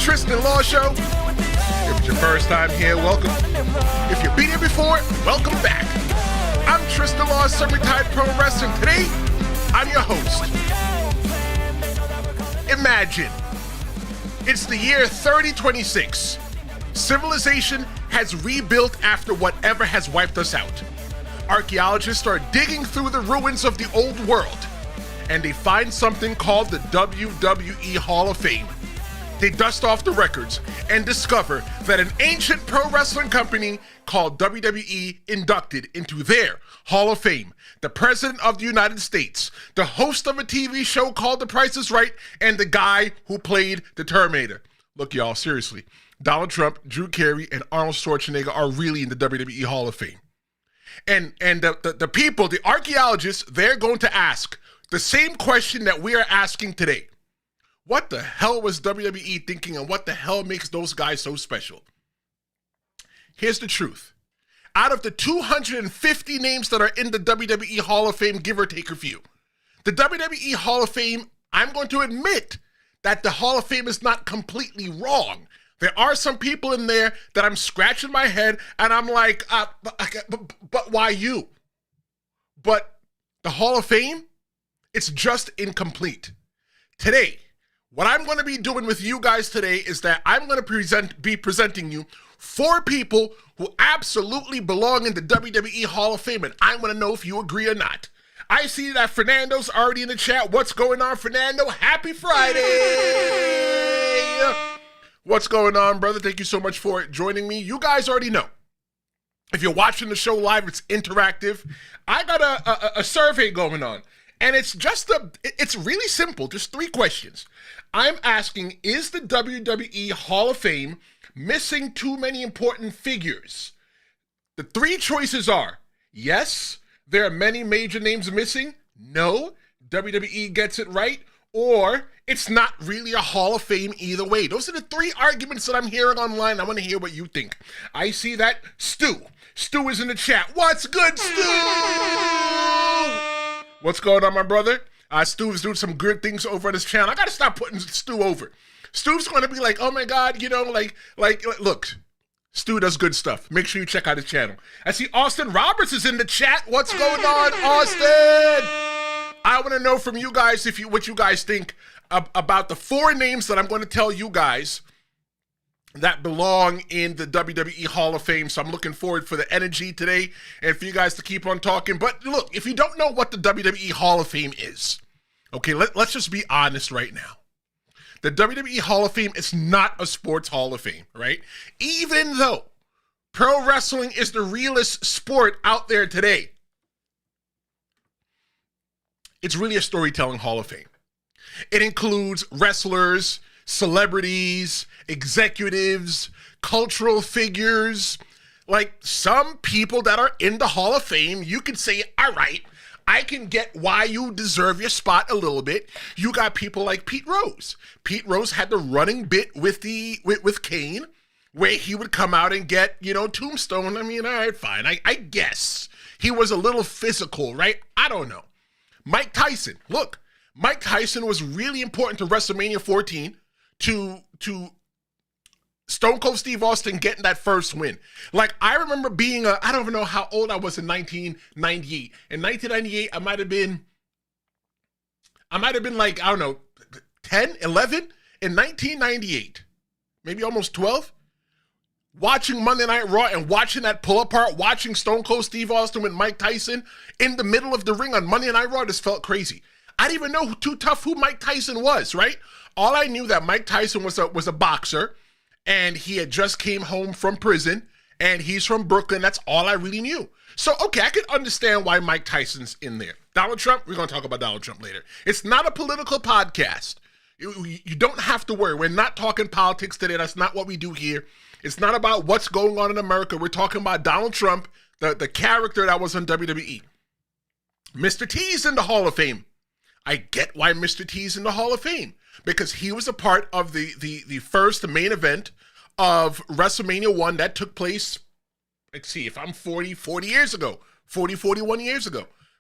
Tristen Law Show. If it's your first time here, welcome. If you've been here before, welcome back. I'm Tristen Law, semi-retired pro wrestling. Today, I'm your host. Imagine, it's the year 3026. Civilization has rebuilt after whatever has wiped us out. Archaeologists are digging through the ruins of the old world, and they find something called the WWE Hall of Fame. They dust off the records and discover that an ancient pro wrestling company called WWE inducted into their Hall of Fame the President of the United States, the host of a TV show called The Price is Right, and the guy who played the Terminator. Look, y'all, seriously, Donald Trump, Drew Carey, and Arnold Schwarzenegger are really in the WWE Hall of Fame. And the people, the archaeologists, they're going to ask the same question that we are asking today. What the hell was WWE thinking, and what the hell makes those guys so special? Here's the truth. Out of the 250 names that are in the WWE Hall of Fame, give or take a few, the WWE Hall of Fame, I'm going to admit that the Hall of Fame is not completely wrong. There are some people in there that I'm scratching my head, and I'm like, but why you? But the Hall of Fame, it's just incomplete. Today, what I'm going to be doing with you guys today is that I'm going to be presenting you 4 people who absolutely belong in the WWE Hall of Fame, and I want to know if you agree or not. I see that Fernando's already in the chat. What's going on, Fernando? Happy Friday! What's going on, brother? Thank you so much for joining me. You guys already know. If you're watching the show live, it's interactive. I got a survey going on. And it's it's really simple, just 3 questions. I'm asking, is the WWE Hall of Fame missing too many important figures? The 3 choices are, yes, there are many major names missing, no, WWE gets it right, or it's not really a Hall of Fame either way. Those are the 3 arguments that I'm hearing online. I want to hear what you think. I see that. Stu is in the chat. What's good, Stu? What's going on, my brother? Stu's doing some good things over on his channel. I got to stop putting Stu over. Stu's going to be like, oh my God, look, Stu does good stuff. Make sure you check out his channel. I see Austin Roberts is in the chat. What's going on, Austin? I want to know from you guys what you guys think about the 4 names that I'm going to tell you guys that belong in the WWE Hall of Fame. So I'm looking forward for the energy today and for you guys to keep on talking. But look, if you don't know what the WWE Hall of Fame is, okay, let's just be honest right now. The WWE Hall of Fame is not a sports Hall of Fame, right? Even though pro wrestling is the realest sport out there today, it's really a storytelling Hall of Fame. It includes wrestlers, celebrities, executives, cultural figures, like some people that are in the Hall of Fame. You can say, all right, I can get why you deserve your spot a little bit. You got people like Pete Rose. Pete Rose had the running bit with Kane, where he would come out and get, tombstone. I mean, all right, fine. I guess he was a little physical, right? I don't know. Mike Tyson. Look, Mike Tyson was really important to WrestleMania 14 to Stone Cold Steve Austin getting that first win. Like, I remember being I don't even know how old I was in 1998. In 1998, I might have been like, I don't know, 10, 11? In 1998, maybe almost 12, watching Monday Night Raw and watching that pull apart, watching Stone Cold Steve Austin with Mike Tyson in the middle of the ring on Monday Night Raw just felt crazy. I didn't even know who Mike Tyson was, right? All I knew that Mike Tyson was a boxer, and he had just came home from prison, and he's from Brooklyn. That's all I really knew. So, okay, I can understand why Mike Tyson's in there. Donald Trump, we're going to talk about Donald Trump later. It's not a political podcast. You don't have to worry. We're not talking politics today. That's not what we do here. It's not about what's going on in America. We're talking about Donald Trump, the character that was on WWE. Mr. T's in the Hall of Fame. I get why Mr. T's in the Hall of Fame, because he was a part of the first main event of WrestleMania 1 that took place, let's see, if I'm 41 years ago.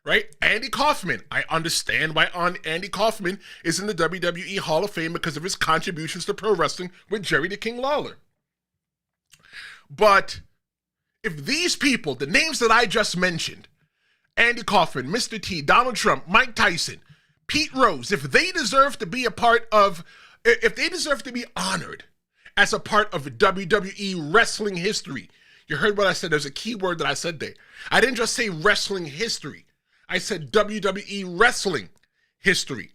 right? Andy Kaufman. I understand why Andy Kaufman is in the WWE Hall of Fame because of his contributions to pro wrestling with Jerry the King Lawler. But if these people, the names that I just mentioned, Andy Kaufman, Mr. T, Donald Trump, Mike Tyson, Pete Rose, if they deserve to be if they deserve to be honored as a part of WWE wrestling history, you heard what I said. There's a key word that I said there. I didn't just say wrestling history. I said WWE wrestling history.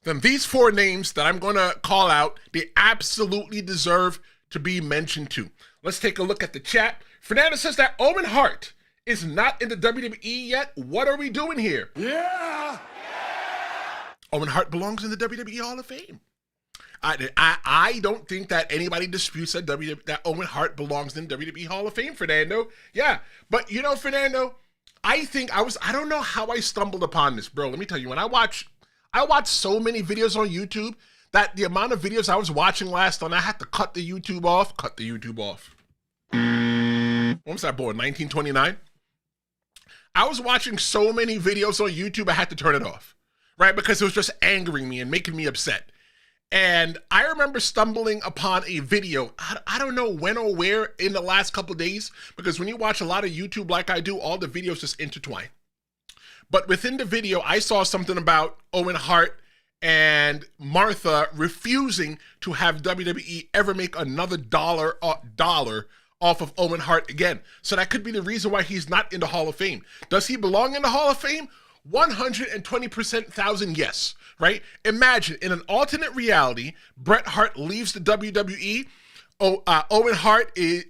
Then these four names that I'm going to call out, they absolutely deserve to be mentioned too. Let's take a look at the chat. Fernando says that Owen Hart is not in the WWE yet. What are we doing here? Yeah! Owen Hart belongs in the WWE Hall of Fame. I don't think that anybody disputes that Owen Hart belongs in WWE Hall of Fame, Fernando. Yeah, but you know, Fernando, I don't know how I stumbled upon this, bro. Let me tell you, when I watch so many videos on YouTube that the amount of videos I was watching last on, I had to cut the YouTube off. When was that born? 1929? I was watching so many videos on YouTube, I had to turn it off, right? Because it was just angering me and making me upset. And I remember stumbling upon a video, I don't know when or where in the last couple of days, because when you watch a lot of YouTube like I do, all the videos just intertwine. But within the video, I saw something about Owen Hart and Martha refusing to have WWE ever make another dollar off of Owen Hart again. So that could be the reason why he's not in the Hall of Fame. Does he belong in the Hall of Fame? 120% yes, right? Imagine in an alternate reality, Bret Hart leaves the WWE. Owen Hart, he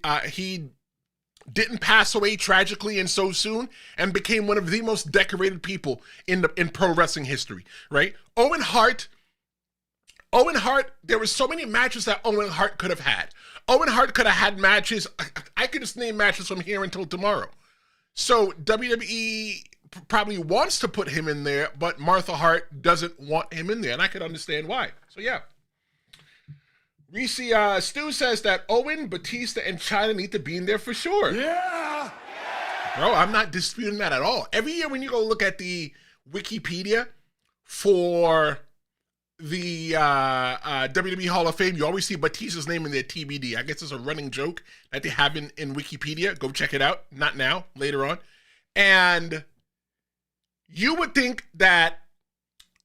didn't pass away tragically and so soon and became one of the most decorated people in pro wrestling history, right? Owen Hart, there were so many matches that Owen Hart could have had. Owen Hart could have had matches. I could just name matches from here until tomorrow. So WWE probably wants to put him in there, but Martha Hart doesn't want him in there, and I could understand why. So yeah. Reese Stu says that Owen, Batista, and Chyna need to be in there for sure. Yeah! Bro, I'm not disputing that at all. Every year when you go look at the Wikipedia for the WWE Hall of Fame, you always see Batista's name in there, TBD. I guess it's a running joke that they have in Wikipedia. Go check it out. Not now, later on. And you would think that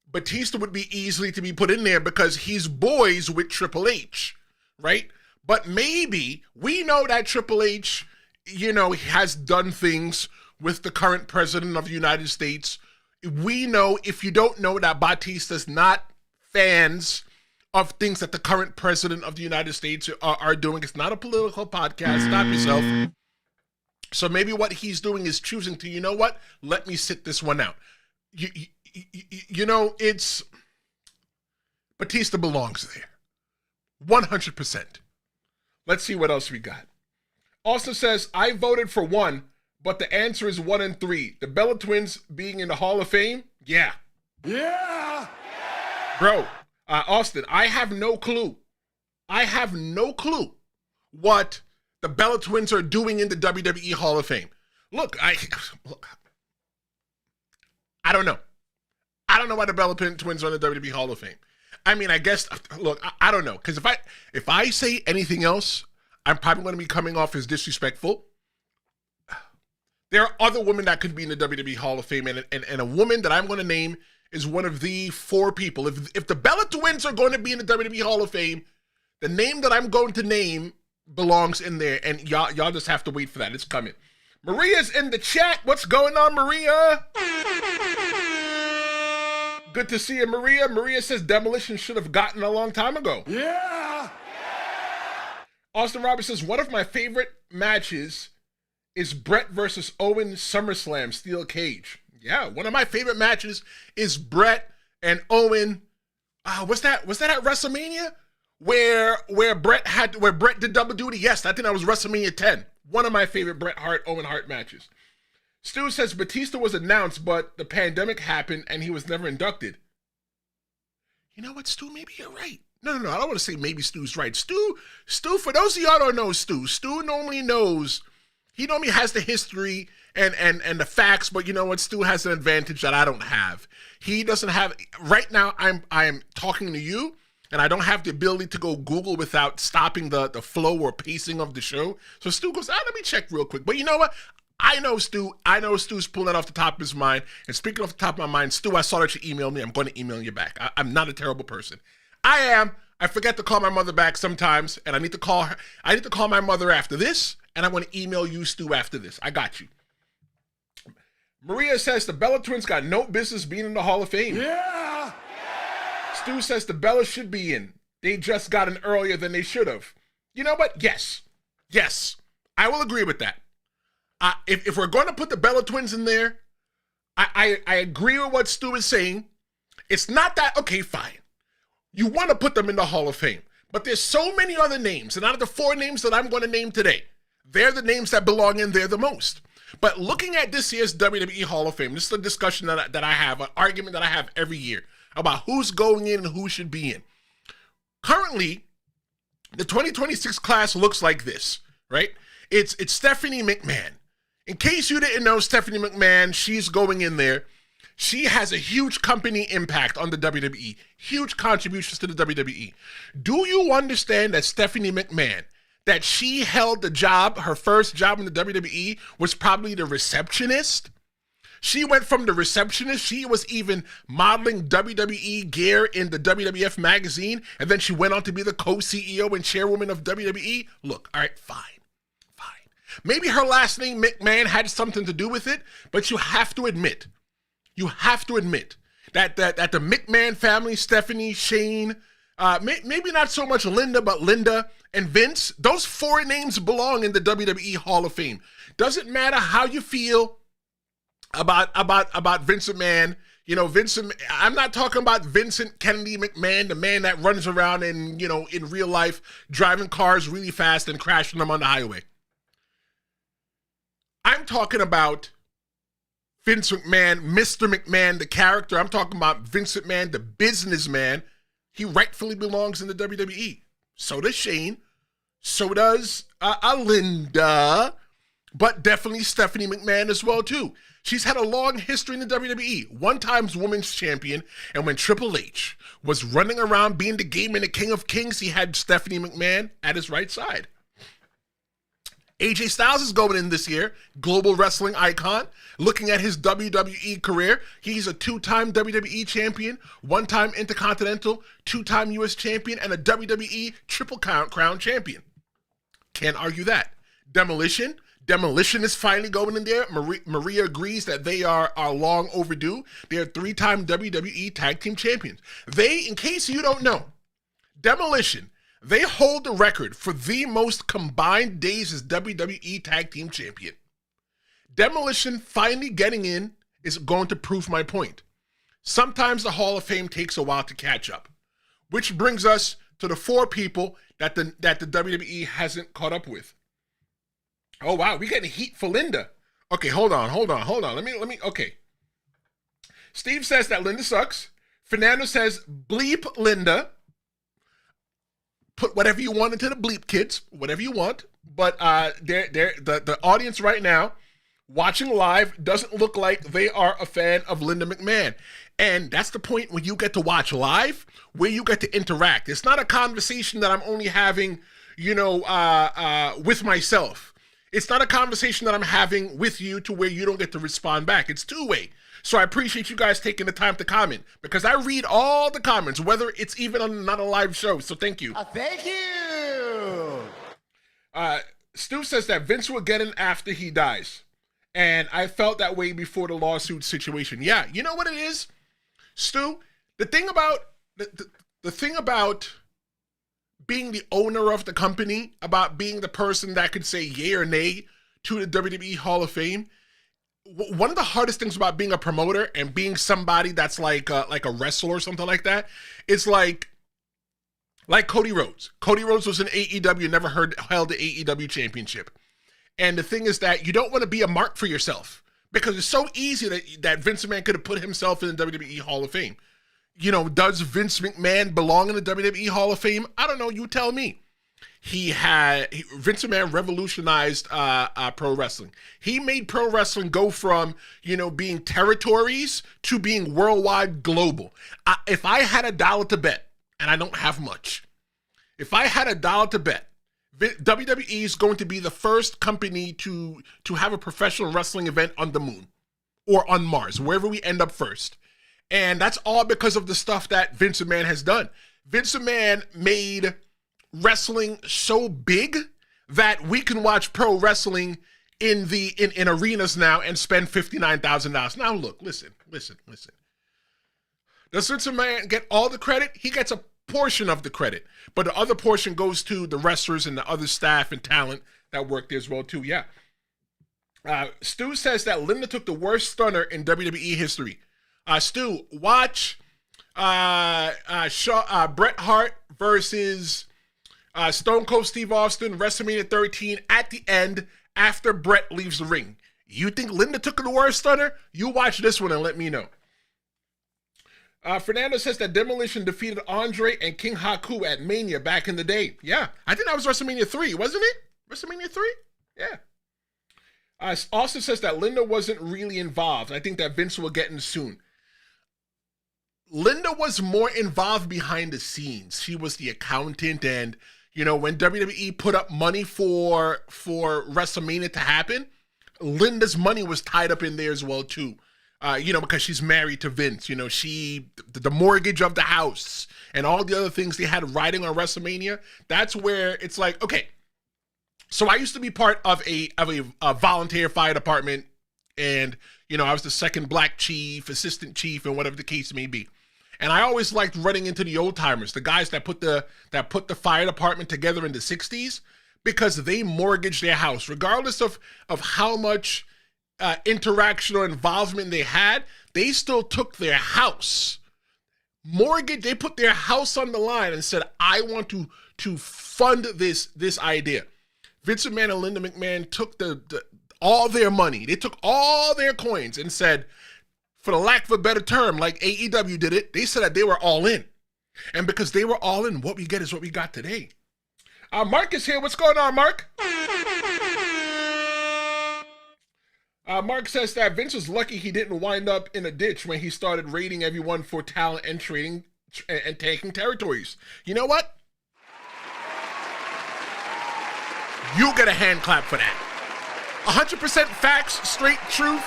Batista would be easily to be put in there because he's boys with Triple H, right? But maybe we know that Triple H, has done things with the current president of the United States. We know, if you don't know, that Batista's not fans of things that the current president of the United States are doing. It's not a political podcast. Stop yourself. So maybe what he's doing is choosing to, you know what? Let me sit this one out. It's Batista belongs there. 100%. Let's see what else we got. Also says, I voted for 1, but the answer is 1 and 3. The Bella Twins being in the Hall of Fame? Yeah. Yeah! Bro, Austin, I have no clue. What the Bella Twins are doing in the WWE Hall of Fame. Look, I don't know. I don't know why the Bella Twins are in the WWE Hall of Fame. I mean, I guess, look, I don't know. Because if I say anything else, I'm probably going to be coming off as disrespectful. There are other women that could be in the WWE Hall of Fame, and a woman that I'm going to name is one of the 4 people. If the Bella Twins are going to be in the WWE Hall of Fame, the name that I'm going to name belongs in there, and y'all just have to wait for that. It's coming. Maria's in the chat. What's going on, Maria? Good to see you, Maria. Maria says Demolition should have gotten a long time ago. Yeah! Austin Roberts says, one of my favorite matches is Bret versus Owen SummerSlam Steel Cage. Yeah, one of my favorite matches is Bret and Owen. Was that at WrestleMania? Where Bret did double duty? Yes, I think that was WrestleMania 10. One of my favorite Owen Hart matches. Stu says Batista was announced, but the pandemic happened and he was never inducted. You know what, Stu? Maybe you're right. No, I don't want to say maybe Stu's right. Stu, for those of y'all don't know Stu normally knows. He normally has the history and the facts, but you know what? Stu has an advantage that I don't have. He doesn't have right now. I am talking to you, and I don't have the ability to go Google without stopping the flow or pacing of the show. So Stu goes, let me check real quick. But you know what? I know Stu. I know Stu's pulling that off the top of his mind. And speaking off the top of my mind, Stu, I saw that you emailed me. I'm going to email you back. I'm not a terrible person. I am. I forget to call my mother back sometimes, and I need to call her. I need to call my mother after this, and I'm going to email you, Stu, after this. I got you. Maria says the Bella twins got no business being in the Hall of Fame. Yeah! Stu says the Bellas should be in. They just got in earlier than they should have. You know what? Yes. Yes. I will agree with that. If we're going to put the Bella twins in there, I agree with what Stu is saying. It's not that, okay, fine. You want to put them in the Hall of Fame. But there's so many other names. And out of the 4 names that I'm going to name today, they're the names that belong in there the most. But looking at this year's WWE Hall of Fame, this is a discussion that I have, an argument that I have every year about who's going in and who should be in. Currently, the 2026 class looks like this, right? It's Stephanie McMahon. In case you didn't know Stephanie McMahon, she's going in there. She has a huge company impact on the WWE, huge contributions to the WWE. Do you understand that Stephanie McMahon, that she held the job, her first job in the WWE was probably the receptionist? She went from the receptionist, she was even modeling WWE gear in the WWF magazine, and then she went on to be the co-CEO and chairwoman of WWE. Look, all right, fine. Maybe her last name, McMahon, had something to do with it, but you have to admit that the McMahon family, Stephanie, Shane, maybe not so much Linda, but Linda and Vince, those 4 names belong in the WWE Hall of Fame. Doesn't matter how you feel about Vince McMahon. You know, I'm not talking about Vincent Kennedy McMahon, the man that runs around and, you know, in real life, driving cars really fast and crashing them on the highway. I'm talking about Vince McMahon, Mr. McMahon, the character. I'm talking about Vince McMahon, the businessman. He rightfully belongs in the WWE. So does Shane. So does Linda. But definitely Stephanie McMahon as well, too. She's had a long history in the WWE. One times women's champion. And when Triple H was running around being the game and the king of kings, he had Stephanie McMahon at his right side. AJ Styles is going in this year, global wrestling icon. Looking at his WWE career, he's a 2-time WWE champion, 1-time Intercontinental, 2-time US champion, and a WWE Triple Crown champion. Can't argue that. Demolition is finally going in there. Maria agrees that they are long overdue. They are 3-time WWE Tag Team Champions. They, in case you don't know, Demolition, they hold the record for the most combined days as WWE Tag Team Champion. Demolition finally getting in is going to prove my point. Sometimes the Hall of Fame takes a while to catch up, which brings us to the 4 people that the WWE hasn't caught up with. Oh, wow, we getting heat for Linda. Okay, hold on. Let me, okay. Steve says that Linda sucks. Fernando says, bleep Linda. Put whatever you want into the bleep, kids. Whatever you want. But the audience right now, watching live, doesn't look like they are a fan of Linda McMahon. And that's the point when you get to watch live, where you get to interact. It's not a conversation that I'm only having, with myself. It's not a conversation that I'm having with you to where you don't get to respond back. It's 2-way. So I appreciate you guys taking the time to comment, because I read all the comments, whether it's even on not a live show. So thank you. Thank you. Stu says that Vince will get in after he dies. And I felt that way before the lawsuit situation. Yeah, you know what it is, Stu? The thing about the thing about being the owner of the company, about being the person that could say yay or nay to the WWE Hall of Fame, one of the hardest things about being a promoter and being somebody that's like a wrestler or something like that, is like Cody Rhodes. Cody Rhodes was in AEW, never held the AEW championship. And the thing is that you don't want to be a mark for yourself, because it's so easy that Vince McMahon could have put himself in the WWE Hall of Fame. You know, does Vince McMahon belong in the WWE Hall of Fame? I don't know. You tell me. Vince McMahon revolutionized pro wrestling. He made pro wrestling go from, being territories to being worldwide, global. If I had $1 to bet, and I don't have much, if I had $1 to bet, WWE is going to be the first company to have a professional wrestling event on the moon or on Mars, wherever we end up first. And that's all because of the stuff that Vince McMahon has done. Vince McMahon made wrestling so big that we can watch pro wrestling in arenas now and spend $59,000. Now look, listen. Does Vince McMahon get all the credit? He gets a portion of the credit, but the other portion goes to the wrestlers and the other staff and talent that work there as well too. Yeah. Stu says that Linda took the worst stunner in WWE history. Stu, watch Bret Hart versus Stone Cold Steve Austin, WrestleMania 13 at the end after Bret leaves the ring. You think Linda took the worst stunner? You watch this one and let me know. Fernando says that Demolition defeated Andre and King Haku at Mania back in the day. Yeah, I think that was WrestleMania 3, wasn't it? WrestleMania 3? Yeah. Austin says that Linda wasn't really involved. I think that Vince will get in soon. Linda was more involved behind the scenes. She was the accountant, and when WWE put up money for WrestleMania to happen, Linda's money was tied up in there as well too. Because she's married to Vince. The mortgage of the house and all the other things they had riding on WrestleMania. That's where it's like, okay. So I used to be part of a volunteer fire department, and I was the second black chief, assistant chief, and whatever the case may be. And I always liked running into the old timers, the guys that put the fire department together in the 60s, because they mortgaged their house, regardless of how much interaction or involvement they had. They still took their house, they put their house on the line and said, I want to fund this idea. Vince McMahon and Linda McMahon took all their money. They took all their coins and said, for the lack of a better term, like AEW did it, they said that they were all in. And because they were all in, what we get is what we got today. Mark is here. What's going on, Mark? Mark says that Vince was lucky he didn't wind up in a ditch when he started raiding everyone for talent and trading and taking territories. You know what? You get a hand clap for that. 100% facts, straight truth.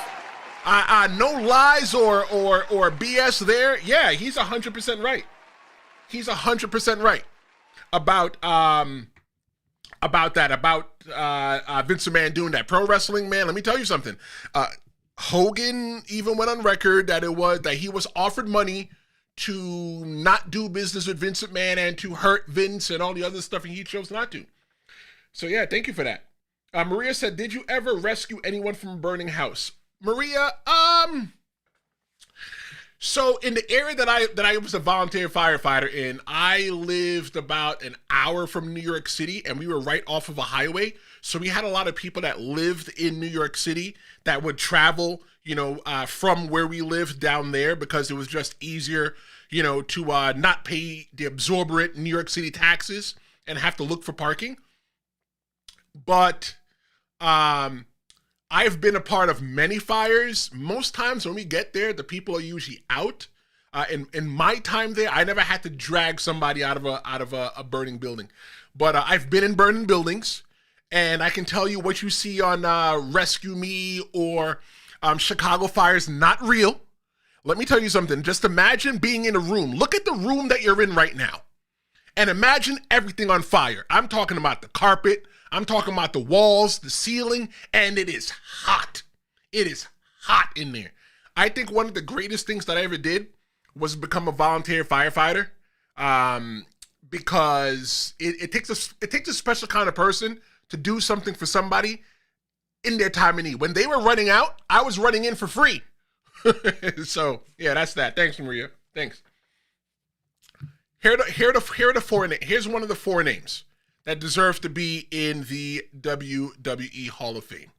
No lies or BS there. Yeah, he's 100% right. He's 100% right about that, Vince McMahon doing that. Pro wrestling, man, let me tell you something. Hogan even went on record that he was offered money to not do business with Vince McMahon and to hurt Vince and all the other stuff, and he chose not to. So yeah, thank you for that. Maria said, did you ever rescue anyone from a burning house? Maria, so in the area that I was a volunteer firefighter in, I lived about an hour from New York City, and we were right off of a highway. So we had a lot of people that lived in New York City that would travel, from where we lived down there, because it was just easier, to not pay the exorbitant New York City taxes and have to look for parking. But I've been a part of many fires. Most times when we get there, the people are usually out. In my time there, I never had to drag somebody out of a burning building. But I've been in burning buildings, and I can tell you what you see on Rescue Me or Chicago Fire is not real. Let me tell you something. Just imagine being in a room. Look at the room that you're in right now, and imagine everything on fire. I'm talking about the carpet. I'm talking about the walls, the ceiling, and it is hot. It is hot in there. I think one of the greatest things that I ever did was become a volunteer firefighter, because it takes a special kind of person to do something for somebody in their time of need. When they were running out, I was running in for free. So yeah, that's that. Thanks, Maria. Thanks. Here's one of the 4 names that deserve to be in the WWE Hall of Fame.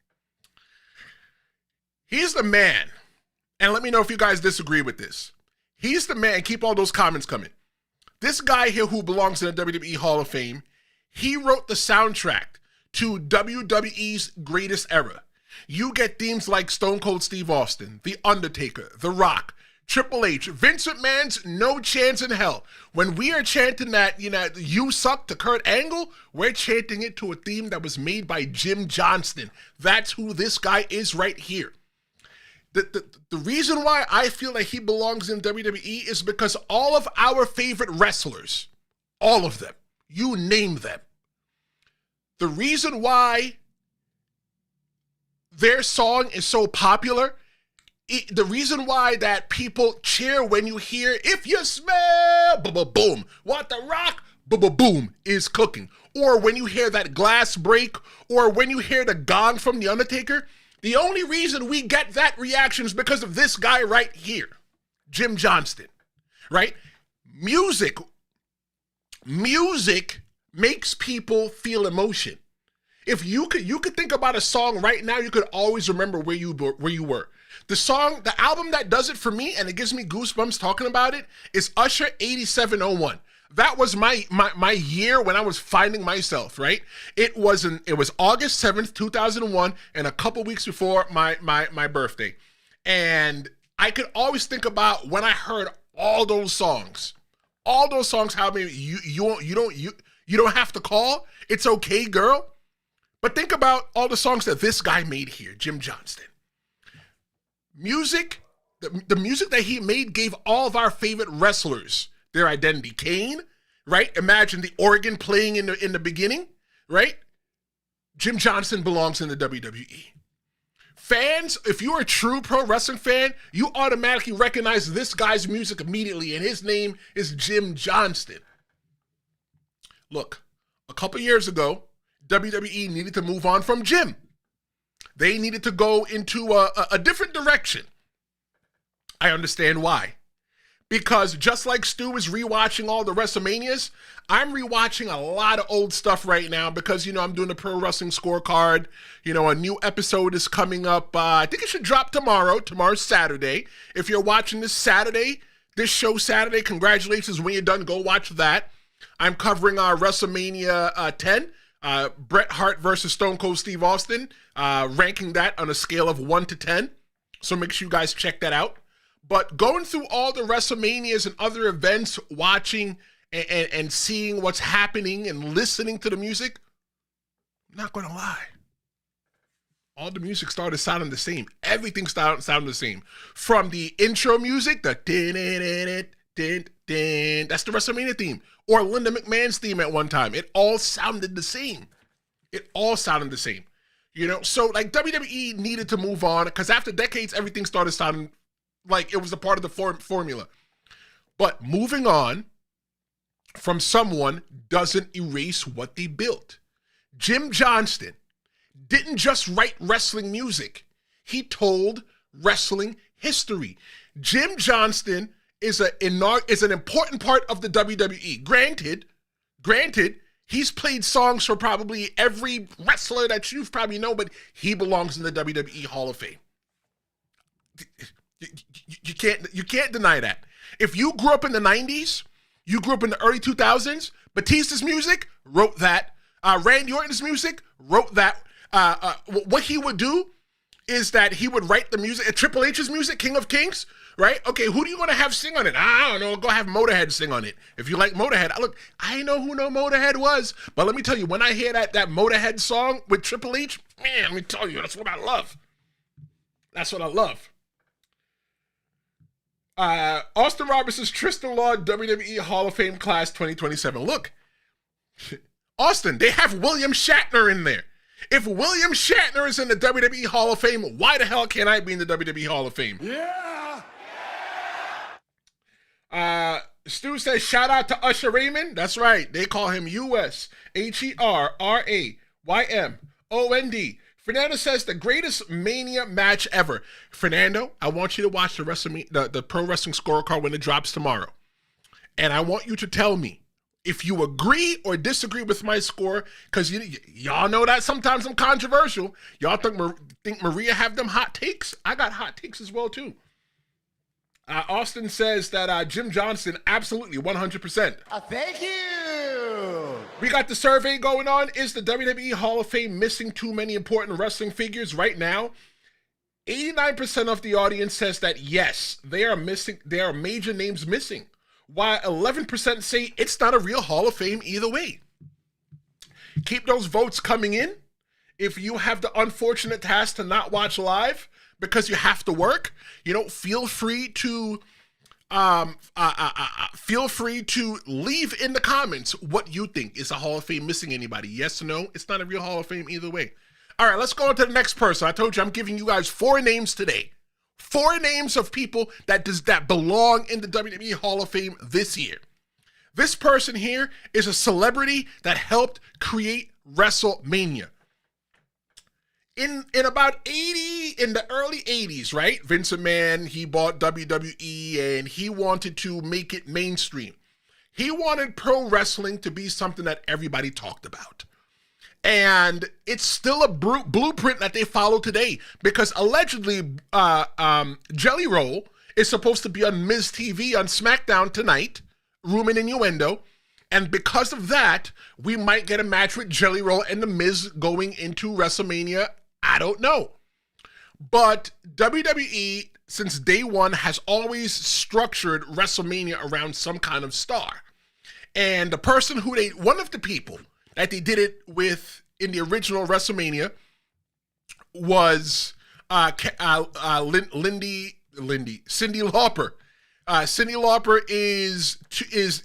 He's the man, and let me know if you guys disagree with this. He's the man. Keep all those comments coming. This guy here who belongs in the WWE Hall of Fame, He wrote the soundtrack to WWE's greatest era. You get themes like Stone Cold Steve Austin, The Undertaker, The Rock, Triple H, Vince McMahon's No Chance in Hell. When we are chanting that, you suck to Kurt Angle, we're chanting it to a theme that was made by Jim Johnston. That's who this guy is right here. The reason why I feel like he belongs in WWE is because all of our favorite wrestlers, all of them, you name them, the reason why their song is so popular, the reason why that people cheer when you hear, if you smell, boom, what The Rock, boom, is cooking. Or when you hear that glass break, or when you hear the gong from The Undertaker, the only reason we get that reaction is because of this guy right here, Jim Johnston, right? Music makes people feel emotion. If you could think about a song right now, you could always remember where you were. The album that does it for me, and it gives me goosebumps talking about it, is Usher 8701. That was my year when I was finding myself, right? It was August 7th, 2001, and a couple weeks before my birthday. And I could always think about when I heard all those songs, how maybe you don't have to call. It's okay, girl. But think about all the songs that this guy made here, Jim Johnston. Music, the music that he made gave all of our favorite wrestlers their identity. Kane, right? Imagine the organ playing in the beginning, right? Jim Johnston belongs in the WWE. Fans, if you're a true pro wrestling fan, you automatically recognize this guy's music immediately, and his name is Jim Johnston. Look, a couple years ago, WWE needed to move on from Jim. They needed to go into a different direction. I understand why. Because just like Stu is rewatching all the WrestleManias, I'm rewatching a lot of old stuff right now because, I'm doing the Pro Wrestling Scorecard. A new episode is coming up. I think it should drop tomorrow. Tomorrow's Saturday. If you're watching this show Saturday, congratulations. When you're done, go watch that. I'm covering our WrestleMania 10. Bret Hart versus Stone Cold Steve Austin, ranking that on a scale of 1 to 10. So make sure you guys check that out. But going through all the WrestleManias and other events, watching and seeing what's happening and listening to the music, I'm not going to lie. All the music started sounding the same. Everything started sounding the same. From the intro music, the din, that's the WrestleMania theme. Or Linda McMahon's theme at one time. It all sounded the same. So like WWE needed to move on because after decades, everything started sounding like it was a part of the formula. But moving on from someone doesn't erase what they built. Jim Johnston didn't just write wrestling music. He told wrestling history. Jim Johnston is an important part of the WWE. Granted, he's played songs for probably every wrestler that you've probably known, but he belongs in the WWE Hall of Fame. You can't deny that. If you grew up in the 90s, you grew up in the early 2000s, Batista's music wrote that. Randy Orton's music wrote that. What he would do is that he would write the music. Triple H's music, King of Kings, right? Okay, who do you want to have sing on it? I don't know. Go have Motorhead sing on it. If you like Motorhead, I know who Motorhead was, but let me tell you, when I hear that Motorhead song with Triple H, man, let me tell you, that's what I love. Austin Robertson's Tristen Law WWE Hall of Fame Class 2027. Look, Austin, they have William Shatner in there. If William Shatner is in the WWE Hall of Fame, why the hell can't I be in the WWE Hall of Fame? Yeah! Stu says, shout out to Usher Raymond. That's right. They call him USHERRAYMOND. Fernando says, the greatest Mania match ever. Fernando, I want you to watch the Pro Wrestling Scorecard when it drops tomorrow. And I want you to tell me if you agree or disagree with my score, because y'all know that sometimes I'm controversial. Y'all think Maria have them hot takes? I got hot takes as well, too. Austin says that Jim Johnston, absolutely, 100%. Thank you. We got the survey going on. Is the WWE Hall of Fame missing too many important wrestling figures right now? 89% of the audience says that yes, they are missing. There are major names missing, while 11% say it's not a real Hall of Fame either way. Keep those votes coming in. If you have the unfortunate task to not watch live because you have to work, feel free to leave in the comments what you think. Is a Hall of Fame missing anybody? Yes or no? It's not a real Hall of Fame either way. All right, let's go on to the next person. I told you I'm giving you guys 4 names today. 4 names of people that belong in the WWE Hall of Fame this year. This person here is a celebrity that helped create WrestleMania. In about in the early 80s, right? Vince McMahon, he bought WWE and he wanted to make it mainstream. He wanted pro wrestling to be something that everybody talked about. And it's still a blueprint that they follow today because allegedly Jelly Roll is supposed to be on Miz TV on SmackDown tonight, Room and Innuendo. And because of that, we might get a match with Jelly Roll and The Miz going into WrestleMania. I don't know. But WWE, since day one, has always structured WrestleMania around some kind of star. And the person one of the people that they did it with in the original WrestleMania was Cyndi Lauper. Cyndi Lauper is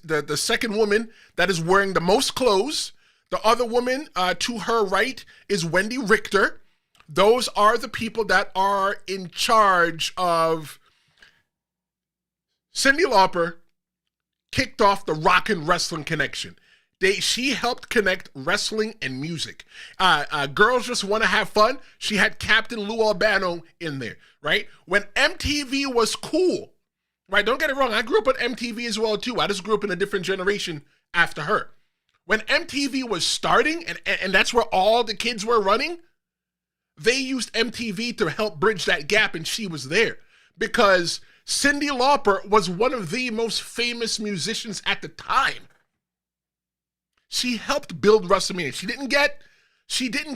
the second woman that is wearing the most clothes. The other woman to her right is Wendy Richter. Those are the people that are in charge of. Cyndi Lauper kicked off the Rock and Wrestling connection. She helped connect wrestling and music. Girls Just Want to Have Fun, she had Captain Lou Albano in there, right? When MTV was cool, right? Don't get it wrong, I grew up on MTV as well too. I just grew up in a different generation after her. When MTV was starting, and that's where all the kids were running, they used MTV to help bridge that gap, and she was there. Because Cyndi Lauper was one of the most famous musicians at the time. She helped build WrestleMania. She didn't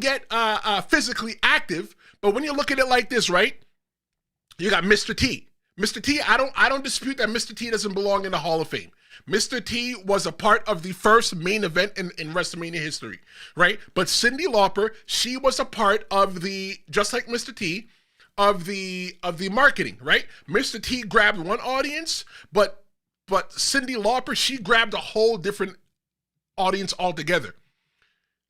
get physically active, but when you look at it like this, right? You got Mr. T. Mr. T, I don't dispute that Mr. T doesn't belong in the Hall of Fame. Mr. T was a part of the first main event in WrestleMania history, right? But Cyndi Lauper, she was a part of just like Mr. T, of the marketing, right? Mr. T grabbed one audience, but Cyndi Lauper, she grabbed a whole different audience altogether.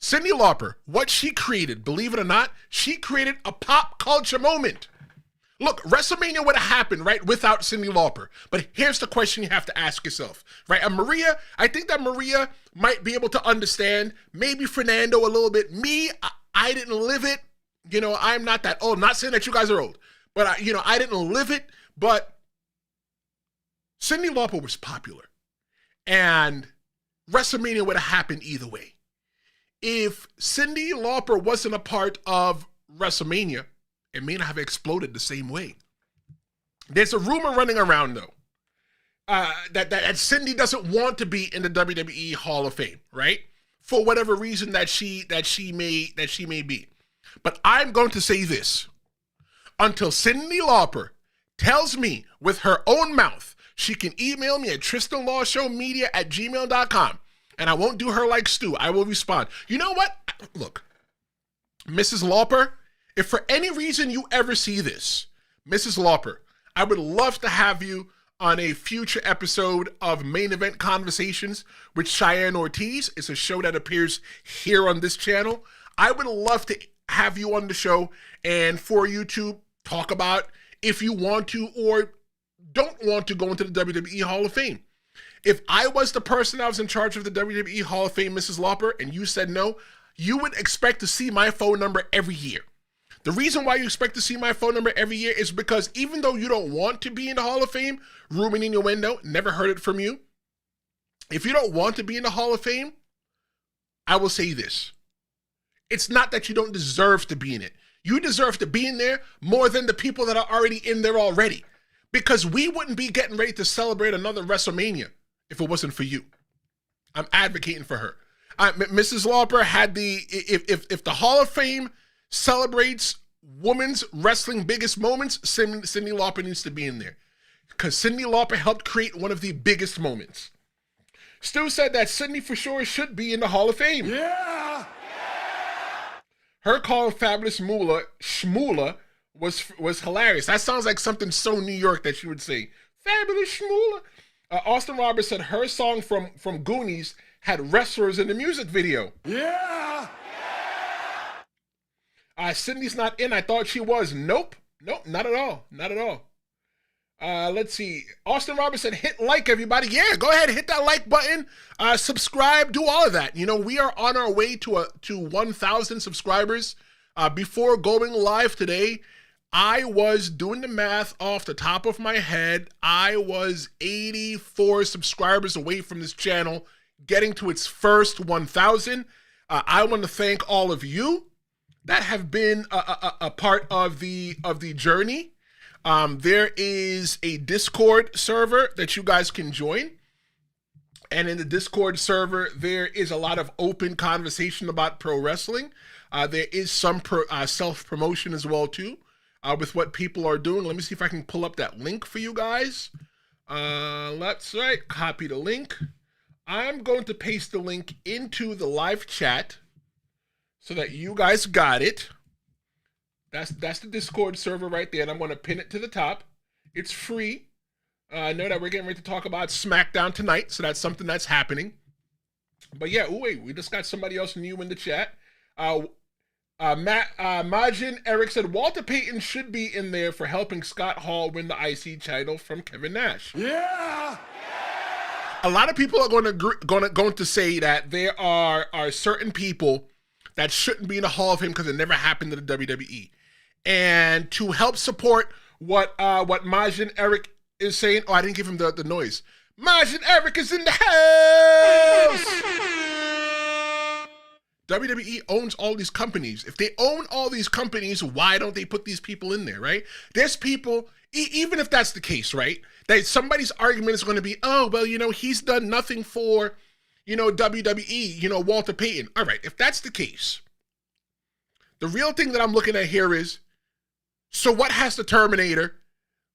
Cyndi Lauper, what she created, believe it or not, she created a pop culture moment. Look, WrestleMania would have happened, right, without Cyndi Lauper. But here's the question you have to ask yourself, right? And Maria, I think that Maria might be able to understand, maybe Fernando a little bit. Me, I didn't live it. I'm not that old. Not saying that you guys are old, but I didn't live it. But Cyndi Lauper was popular. And WrestleMania would have happened either way. If Cyndi Lauper wasn't a part of WrestleMania, it may not have exploded the same way. There's a rumor running around, though, that Cyndi doesn't want to be in the WWE Hall of Fame, right? For whatever reason that she may be. But I'm going to say this. Until Cyndi Lauper tells me with her own mouth, she can email me at tristenlawshowmedia@gmail.com, and I won't do her like Stu. I will respond. You know what? Look, Mrs. Lauper, if for any reason you ever see this, Mrs. Lauper, I would love to have you on a future episode of Main Event Conversations with Cheyenne Ortiz. It's a show that appears here on this channel. I would love to have you on the show and for you to talk about if you want to or don't want to go into the WWE Hall of Fame. If I was the person that was in charge of the WWE Hall of Fame, Mrs. Lauper, and you said no, you would expect to see my phone number every year. The reason why you expect to see my phone number every year is because even though you don't want to be in the Hall of Fame, Room and Innuendo, never heard it from you. If you don't want to be in the Hall of Fame, I will say this. It's not that you don't deserve to be in it. You deserve to be in there more than the people that are already in there already. because we wouldn't be getting ready to celebrate another WrestleMania if it wasn't for you. I'm advocating for her. Mrs. Lauper had if the Hall of Fame celebrates women's wrestling biggest moments, Cyndi Lauper needs to be in there, because Cyndi Lauper helped create one of the biggest moments. Stu said that Cyndi for sure should be in the Hall of Fame. Yeah! Her call of Fabulous Shmoola was hilarious. That sounds like something so New York that she would say. Fabulous Shmoola. Austin Roberts said her song from Goonies had wrestlers in the music video. Yeah! Cindy's not in. I thought she was. Nope, not at all. Not at all. Let's see. Austin Roberts said, hit like, everybody. Yeah, go ahead, hit that like button. Subscribe, do all of that. You know, we are on our way to 1,000 subscribers. Before going live today, I was doing the math off the top of my head. I was 84 subscribers away from this channel, getting to its first 1,000. I want to thank all of you that have been a part of the journey. There is a Discord server that you guys can join. And in the Discord server, there is a lot of open conversation about pro wrestling. There is some self-promotion as well, too, with what people are doing. Let me see if I can pull up that link for you guys. That's right. Copy the link. I'm going to paste the link into the live chat so that you guys got it. That's the Discord server right there, and I'm going to pin it to the top. It's free. I know that we're getting ready to talk about SmackDown tonight, so that's something that's happening. But yeah, wait, we just got somebody else new in the chat. Majin Eric said Walter Payton should be in there for helping Scott Hall win the IC title from Kevin Nash. Yeah! A lot of people are going to say that there are certain people that shouldn't be in the Hall of Fame because it never happened to the WWE. And to help support what Majin Eric is saying, I didn't give him the noise. Majin Eric is in the house! WWE owns all these companies. If they own all these companies, why don't they put these people in there, right? There's people, even if that's the case, right? That somebody's argument is going to be, oh, well, you know, he's done nothing for, you know, WWE, you know, Walter Payton. All right, if that's the case, the real thing that I'm looking at here is, so what has the Terminator,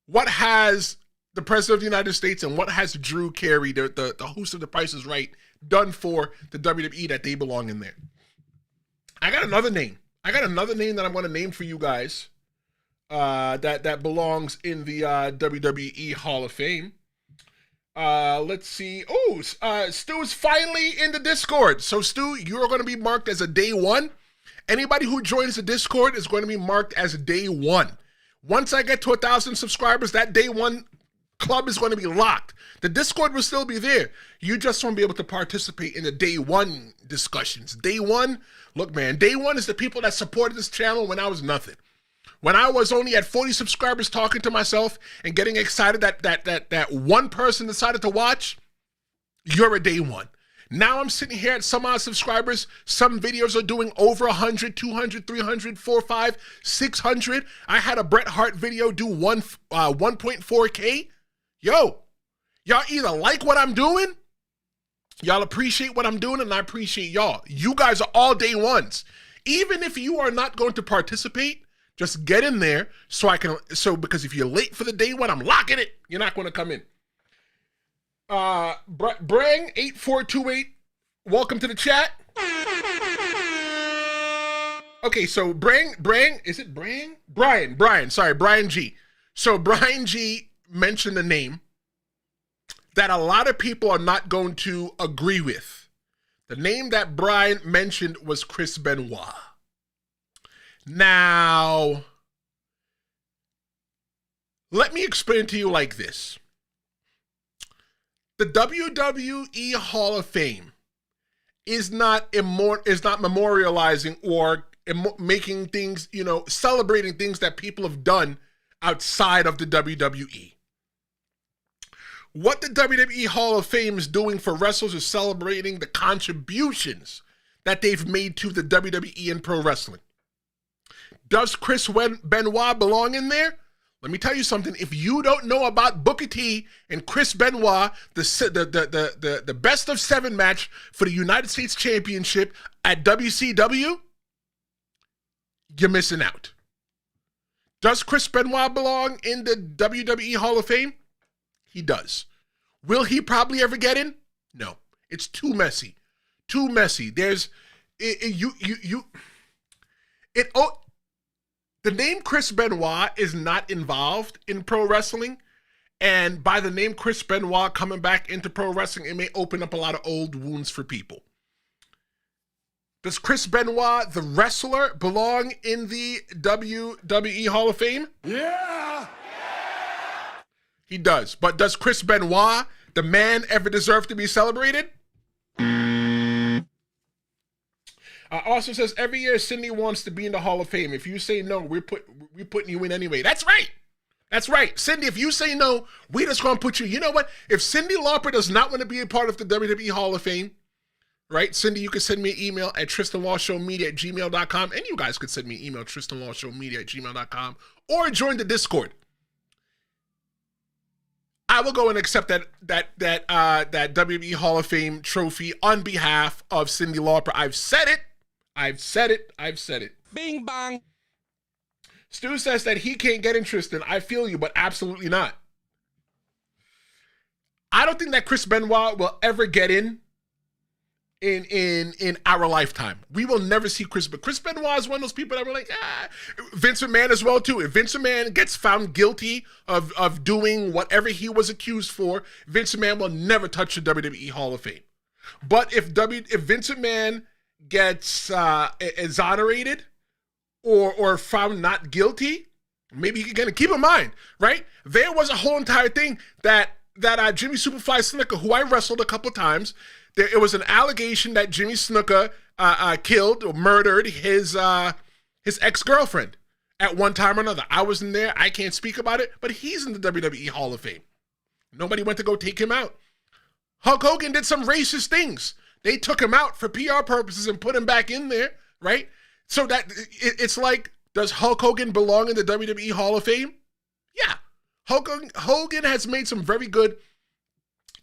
what has the President of the United States, and what has Drew Carey, the host of The Price is Right, done for the WWE that they belong in there? I got another name. that I'm going to name for you guys that belongs in the WWE Hall of Fame. Let's see. Oh, Stu's finally in the Discord. So, Stu, you're going to be marked as a day one. Anybody who joins the Discord is going to be marked as day one. Once I get to 1,000 subscribers, that day one club is going to be locked. The Discord will still be there. You just won't be able to participate in the day one discussions. Day one, look, man, day one is the people that supported this channel when I was nothing. When I was only at 40 subscribers talking to myself and getting excited that one person decided to watch, you're a day one. Now I'm sitting here at some odd subscribers. Some videos are doing over 100, 200, 300, 4, 5, 600. I had a Bret Hart video do 1.4K. Yo, y'all either like what I'm doing, y'all appreciate what I'm doing, and I appreciate y'all. You guys are all day ones. Even if you are not going to participate, just get in there because if you're late for the day one, I'm locking it. You're not going to come in. Brang 8428, welcome to the chat. Okay, so Brang, is it Brang? Brian, sorry, Brian G. So Brian G mentioned a name that a lot of people are not going to agree with. The name that Brian mentioned was Chris Benoit. Now, let me explain to you like this. The WWE Hall of Fame is not memorializing or making things, celebrating things that people have done outside of the WWE. What the WWE Hall of Fame is doing for wrestlers is celebrating the contributions that they've made to the WWE and pro wrestling. Does Chris Benoit belong in there? Let me tell you something. If you don't know about Booker T and Chris Benoit, the best of 7 match for the United States Championship at WCW, you're missing out. Does Chris Benoit belong in the WWE Hall of Fame? He does. Will he probably ever get in? No. It's too messy. Too messy. The name Chris Benoit is not involved in pro wrestling, and by the name Chris Benoit coming back into pro wrestling, it may open up a lot of old wounds for people. Does Chris Benoit, the wrestler, belong in the WWE Hall of Fame? Yeah! He does. But does Chris Benoit, the man, ever deserve to be celebrated? Also says, every year Cyndi wants to be in the Hall of Fame. If you say no, we're putting you in anyway. That's right. That's right. Cyndi, if you say no, we just going to put you. You know what? If Cyndi Lauper does not want to be a part of the WWE Hall of Fame, right? Cyndi, you can send me an email at tristenlawshowmedia@gmail.com. And you guys could send me an email, tristenlawshowmedia@gmail.com, or join the Discord. I will go and accept that WWE Hall of Fame trophy on behalf of Cyndi Lauper. I've said it. Bing bang. Stu says that he can't get in, Tristen. I feel you, but absolutely not. I don't think that Chris Benoit will ever get in our lifetime. We will never see Chris, but Chris Benoit is one of those people that were like, Vince McMahon as well too. If Vince McMahon gets found guilty of doing whatever he was accused for, Vince McMahon will never touch the WWE Hall of Fame. But if Vince McMahon gets exonerated or found not guilty, maybe he can keep in mind, right? There was a whole entire thing that Jimmy Superfly Snuka, who I wrestled a couple times, it was an allegation that Jimmy Snuka killed or murdered his ex-girlfriend at one time or another. I wasn't there. I can't speak about it, but he's in the WWE Hall of Fame. Nobody went to go take him out. Hulk Hogan did some racist things. They took him out for PR purposes and put him back in there, right? So that it's like, does Hulk Hogan belong in the WWE Hall of Fame? Yeah. Hogan has made some very good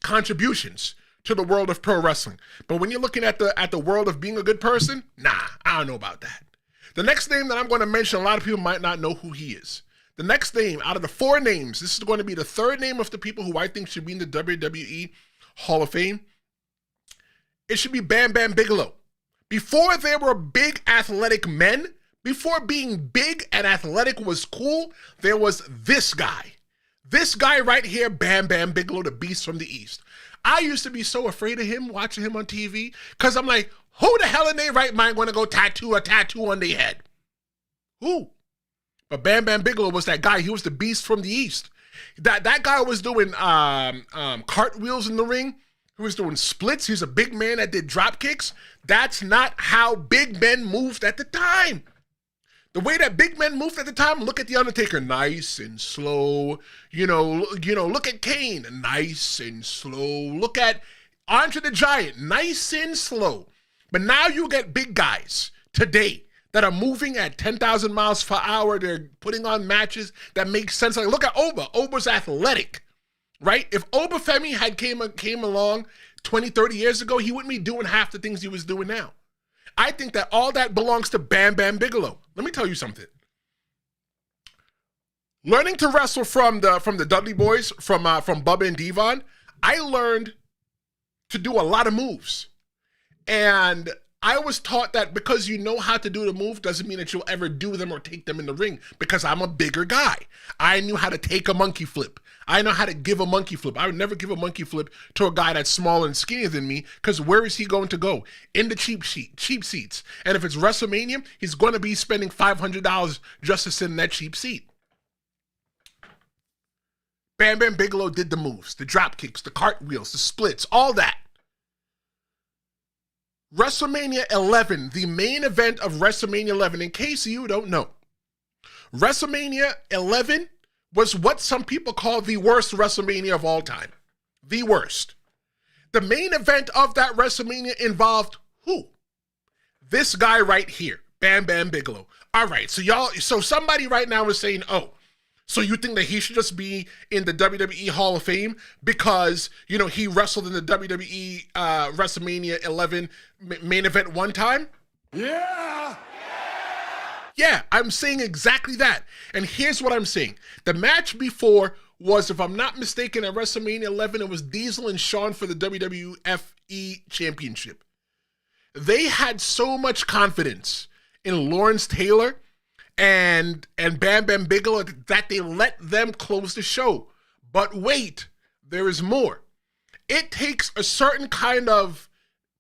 contributions to the world of pro wrestling. But when you're looking at the world of being a good person, nah, I don't know about that. The next name that I'm going to mention, a lot of people might not know who he is. The next name, out of the 4 names, this is going to be the 3rd name of the people who I think should be in the WWE Hall of Fame. It should be Bam Bigelow. Before there were big athletic men, before being big and athletic was cool, there was this guy. This guy right here, Bam Bigelow, the Beast from the East. I used to be so afraid of him, watching him on TV, because I'm like, who the hell in their right mind going to go tattoo a tattoo on their head? Who? But Bam Bigelow was that guy. He was the Beast from the East. That guy was doing cartwheels in the ring. He was doing splits. He was a big man that did drop kicks. That's not how big men moved at the time. The way that big men moved at the time, look at The Undertaker, nice and slow. Look at Kane, nice and slow. Look at Andre the Giant, nice and slow. But now you get big guys today that are moving at 10,000 miles per hour. They're putting on matches that make sense. Like, look at Oba. Oba's athletic, right? If Oba Femi had came along 20, 30 years ago, he wouldn't be doing half the things he was doing now. I think that all that belongs to Bam Bigelow. Let me tell you something. Learning to wrestle from the Dudley Boys, from Bubba and Devon, I learned to do a lot of moves. And I was taught that because you know how to do the move doesn't mean that you'll ever do them or take them in the ring, because I'm a bigger guy. I knew how to take a monkey flip. I know how to give a monkey flip. I would never give a monkey flip to a guy that's smaller and skinnier than me, because where is he going to go? In the cheap seats. And if it's WrestleMania, he's going to be spending $500 just to sit in that cheap seat. Bam Bigelow did the moves, the drop kicks, the cartwheels, the splits, all that. WrestleMania 11, the main event of WrestleMania 11, in case you don't know, WrestleMania 11 was what some people call the worst WrestleMania of all time. The worst. The main event of that WrestleMania involved who? This guy right here, Bam Bigelow. All right, so somebody right now is saying, oh, So you think that he should just be in the WWE Hall of Fame because, he wrestled in the WWE WrestleMania 11 main event one time? Yeah! Yeah, I'm saying exactly that. And here's what I'm saying. The match before was, if I'm not mistaken, at WrestleMania 11, it was Diesel and Shawn for the WWFE Championship. They had so much confidence in Lawrence Taylor and Bam Bam Bigelow that they let them close the show. But wait, there is more. It takes a certain kind of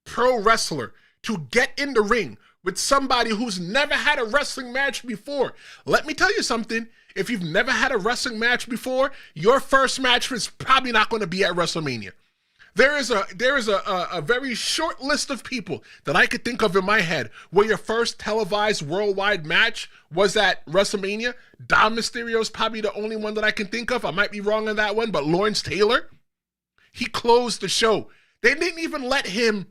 pro wrestler to get in the ring with somebody who's never had a wrestling match before. Let me tell you something. If you've never had a wrestling match before, your first match is probably not going to be at WrestleMania. There is a very short list of people that I could think of in my head where your first televised worldwide match was at WrestleMania. Dom Mysterio is probably the only one that I can think of. I might be wrong on that one, but Lawrence Taylor, he closed the show. They didn't even let him.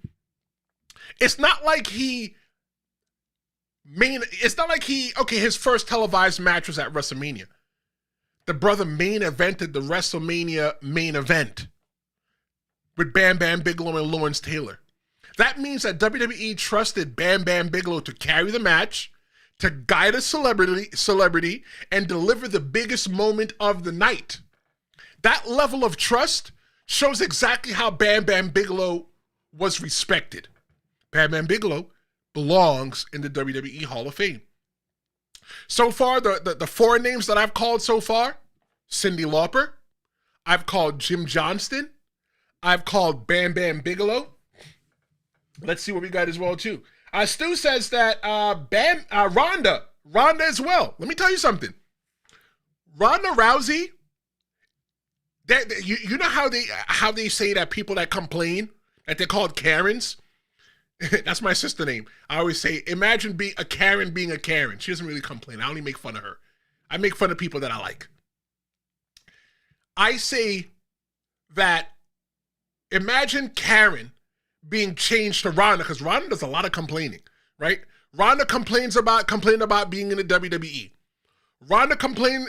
It's not like his first televised match was at WrestleMania. The brother main evented the WrestleMania main event with Bam Bam Bigelow and Lawrence Taylor. That means that WWE trusted Bam Bam Bigelow to carry the match, to guide a celebrity, and deliver the biggest moment of the night. That level of trust shows exactly how Bam Bam Bigelow was respected. Bam Bam Bigelow belongs in the WWE Hall of Fame. So far, the four names that I've called so far: Cyndi Lauper, I've called Jim Johnston, I've called Bam Bam Bigelow. Let's see what we got as well, too. Stu says that Ronda as well. Let me tell you something. Ronda Rousey, you know how they say that people that complain, that they're called Karens? That's my sister name. I always say, imagine being a Karen being a Karen. She doesn't really complain. I only make fun of her. I make fun of people that I like. I say that imagine Karen being changed to Ronda, because Ronda does a lot of complaining, right? Ronda complained about being in the WWE. Ronda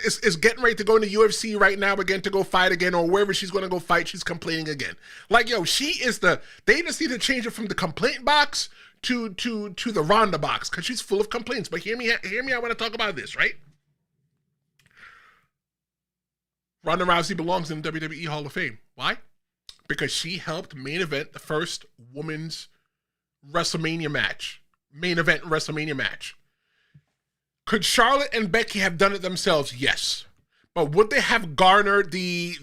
is getting ready to go into UFC right now again to go fight again, or wherever she's going to go fight, she's complaining again. Like, she is they just need to change it from the complaint box to the Ronda box, because she's full of complaints. But hear me, I want to talk about this, right? Ronda Rousey belongs in the WWE Hall of Fame. Why? Because she helped main event the first women's WrestleMania match. Main event WrestleMania match. Could Charlotte and Becky have done it themselves? Yes. But would they have garnered the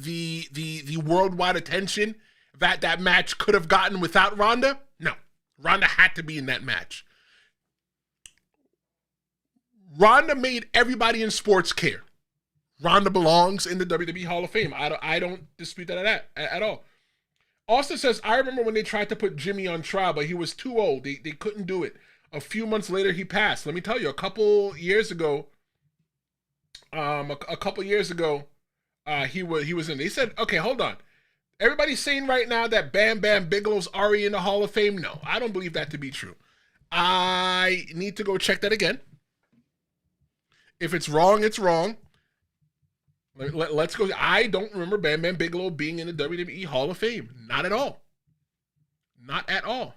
worldwide attention that match could have gotten without Ronda? No. Ronda had to be in that match. Ronda made everybody in sports care. Ronda belongs in the WWE Hall of Fame. I don't dispute that at all. Austin says, I remember when they tried to put Jimmy on trial, but he was too old. They couldn't do it. A few months later, he passed. Let me tell you, a couple years ago, he was in. They said, okay, hold on. Everybody's saying right now that Bam Bam Bigelow's already in the Hall of Fame. No, I don't believe that to be true. I need to go check that again. If it's wrong, it's wrong. Let's go. I don't remember Bam Bam Bigelow being in the WWE Hall of Fame. Not at all. Not at all.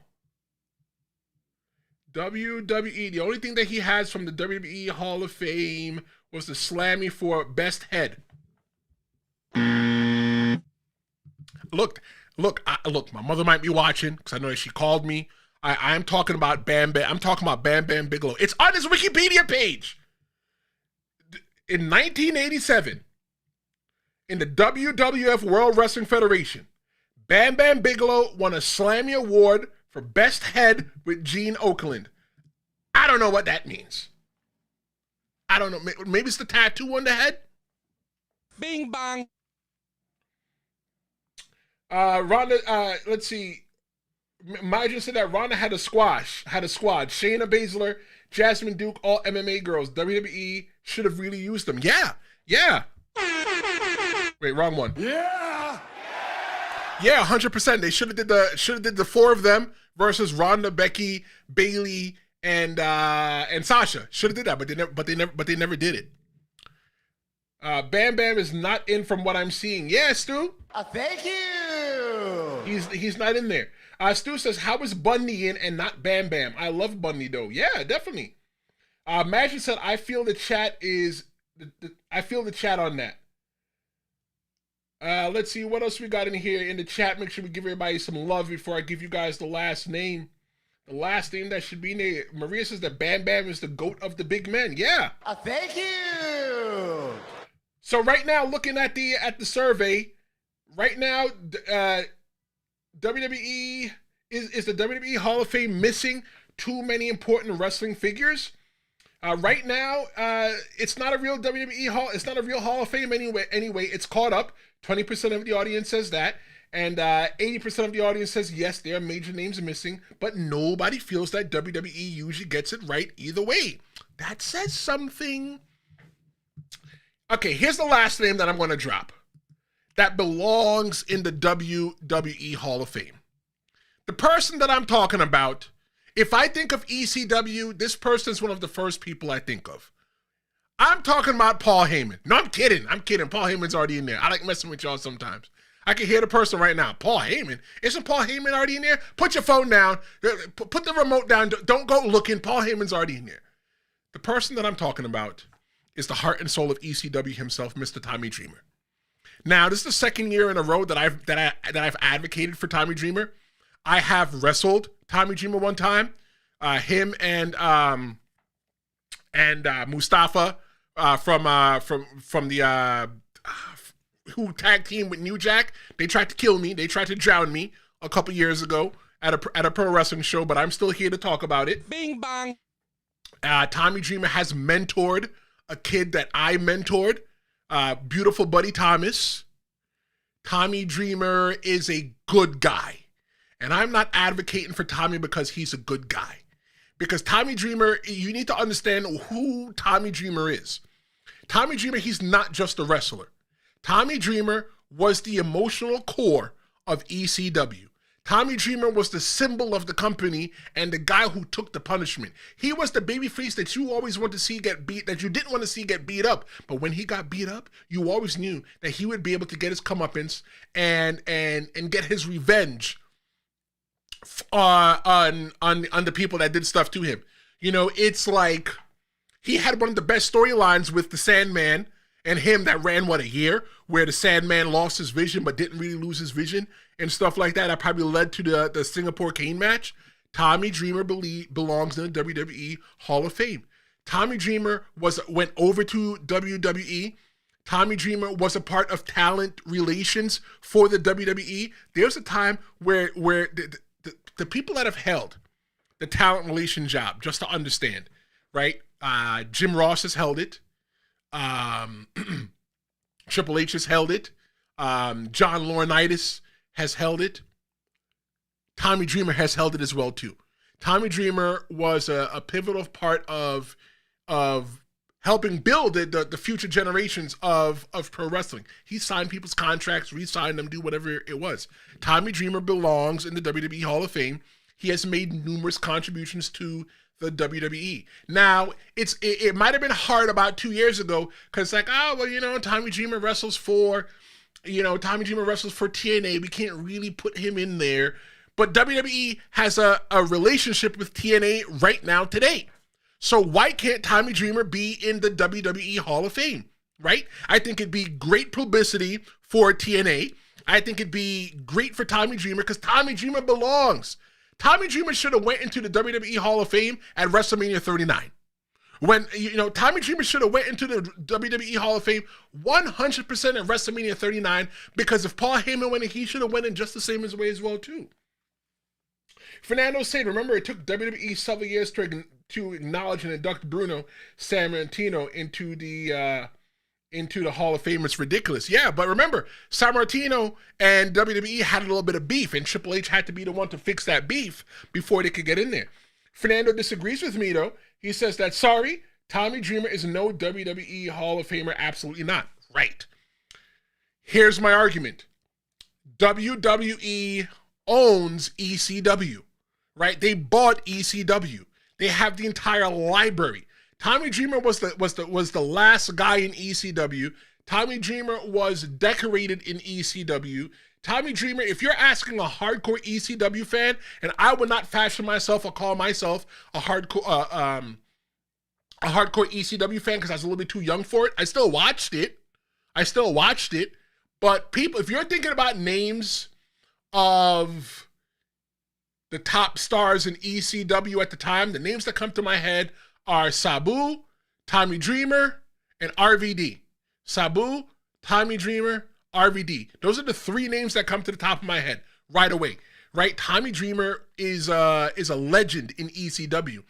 WWE, the only thing that he has from the WWE Hall of Fame was the Slammy for Best Head. Look, my mother might be watching, because I know that she called me. I'm talking about Bam Bam. I'm talking about Bam Bam Bigelow. It's on his Wikipedia page. In 1987, in the WWF World Wrestling Federation, Bam Bam Bigelow won a Slammy Award for Best Head with Gene Okerlund. I don't know what that means. I don't know. Maybe it's the tattoo on the head? Bing bang. Ronda, let's see. Majan said that Ronda had a squad. Shayna Baszler, Jasmine Duke, all MMA girls. WWE should have really used them. Yeah. Wait, wrong one. Yeah! Yeah, 100%. They should have did the four of them versus Ronda, Becky, Bayley, and Sasha. Should have did that, but they never did it. Bam Bam is not in from what I'm seeing. Yeah, Stu. Thank you. He's not in there. Stu says, how is Bundy in and not Bam Bam? I love Bundy though. Yeah, definitely. Magic said, I feel the chat is. I feel the chat on that. Let's see what else we got in here in the chat. Make sure we give everybody some love before I give you guys the last name. The last name that should be named. Maria says that Bam Bam is the GOAT of the big men. Yeah. Thank you. So right now, looking at the survey, right now, WWE is the WWE Hall of Fame missing too many important wrestling figures. Right now, it's not a real WWE Hall. It's not a real Hall of Fame anyway. It's caught up. 20% of the audience says that, and 80% of the audience says yes, there are major names missing. But nobody feels that WWE usually gets it right either way. That says something. Okay, here's the last name that I'm going to drop that belongs in the WWE Hall of Fame. The person that I'm talking about, if I think of ECW, this person is one of the first people I think of. I'm talking about Paul Heyman. No, I'm kidding. Paul Heyman's already in there. I like messing with y'all sometimes. I can hear the person right now. Paul Heyman? Isn't Paul Heyman already in there? Put your phone down. Put the remote down. Don't go looking. Paul Heyman's already in there. The person that I'm talking about is the heart and soul of ECW himself, Mr. Tommy Dreamer. Now, this is the second year in a row that I've advocated for Tommy Dreamer. I have wrestled Tommy Dreamer one time. Him and Mustafa from the who tag team with New Jack. They tried to kill me. They tried to drown me a couple years ago at a pro wrestling show, but I'm still here to talk about it. Bing bang. Tommy Dreamer has mentored a kid that I mentored, beautiful Buddy Thomas. Tommy Dreamer is a good guy. And I'm not advocating for Tommy because he's a good guy. Because Tommy Dreamer, you need to understand who Tommy Dreamer is. Tommy Dreamer, he's not just a wrestler. Tommy Dreamer was the emotional core of ECW. Tommy Dreamer was the symbol of the company and the guy who took the punishment. He was the babyface that you always want to see get beat, that you didn't want to see get beat up. But when he got beat up, you always knew that he would be able to get his comeuppance and get his revenge on the people that did stuff to him. You know, it's like he had one of the best storylines with the Sandman and him that ran, a year, where the Sandman lost his vision but didn't really lose his vision and stuff like that. That probably led to the Singapore Cane match. Tommy Dreamer belongs in the WWE Hall of Fame. Tommy Dreamer went over to WWE. Tommy Dreamer was a part of talent relations for the WWE. There's a time where the people that have held the talent relation job, just to understand, right? Jim Ross has held it. Triple H has held it. John Laurinaitis has held it. Tommy Dreamer has held it as well too. Tommy Dreamer was a pivotal part of helping build the future generations of pro wrestling. He signed people's contracts, re-signed them, do whatever it was. Tommy Dreamer belongs in the WWE Hall of Fame. He has made numerous contributions to the WWE. Now, it might have been hard about 2 years ago because Tommy Dreamer wrestles for TNA. We can't really put him in there. But WWE has a relationship with TNA right now today. So why can't Tommy Dreamer be in the WWE Hall of Fame, right? I think it'd be great publicity for TNA. I think it'd be great for Tommy Dreamer because Tommy Dreamer belongs. Tommy Dreamer should have went into the WWE Hall of Fame at WrestleMania 39. When, Tommy Dreamer should have went into the WWE Hall of Fame 100% at WrestleMania 39 because if Paul Heyman went in, he should have went in just the same way as well too. Fernando said, remember, it took WWE several years to acknowledge and induct Bruno Sammartino into the Hall of Fame. It's ridiculous. Yeah, but remember, Sammartino and WWE had a little bit of beef, and Triple H had to be the one to fix that beef before they could get in there. Fernando disagrees with me, though. He says that, sorry, Tommy Dreamer is no WWE Hall of Famer. Absolutely not. Right. Here's my argument. WWE owns ECW, right? They bought ECW. They have the entire library. Tommy Dreamer was the last guy in ECW Tommy Dreamer was decorated in ECW. Tommy Dreamer, if you're asking a hardcore ECW fan, and I would not fashion myself or call myself a hardcore ECW fan because I was a little bit too young for it. I still watched it. But people, if you're thinking about names of the top stars in ECW at the time, the names that come to my head are Sabu, Tommy Dreamer, and RVD. Sabu, Tommy Dreamer, RVD. Those are the three names that come to the top of my head right away. Right? Tommy Dreamer is a legend in ECW.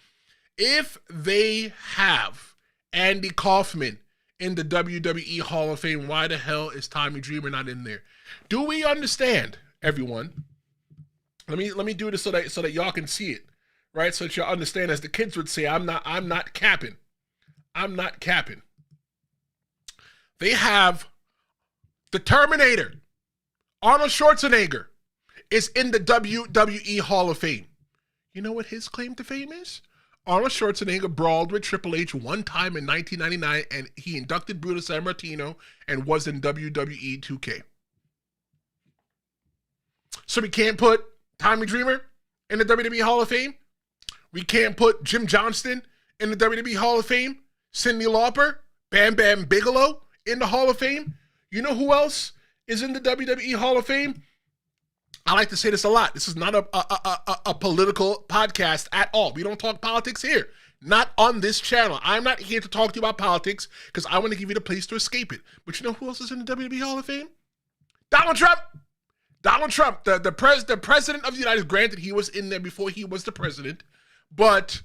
If they have Andy Kaufman in the WWE Hall of Fame, why the hell is Tommy Dreamer not in there? Do we understand, everyone? Let me do this so that y'all can see it, right? So that y'all understand, as the kids would say, I'm not capping. I'm not capping. They have the Terminator, Arnold Schwarzenegger, is in the WWE Hall of Fame. You know what his claim to fame is? Arnold Schwarzenegger brawled with Triple H one time in 1999, and he inducted Brutus Sammartino and was in WWE 2K. So we can't put Tommy Dreamer in the WWE Hall of Fame. We can't put Jim Johnston in the WWE Hall of Fame. Cyndi Lauper, Bam Bigelow in the Hall of Fame. You know who else is in the WWE Hall of Fame? I like to say this a lot. This is not a political podcast at all. We don't talk politics here. Not on this channel. I'm not here to talk to you about politics because I want to give you the place to escape it. But you know who else is in the WWE Hall of Fame? Donald Trump. Donald Trump, the president of the United States. Granted, he was in there before he was the president, but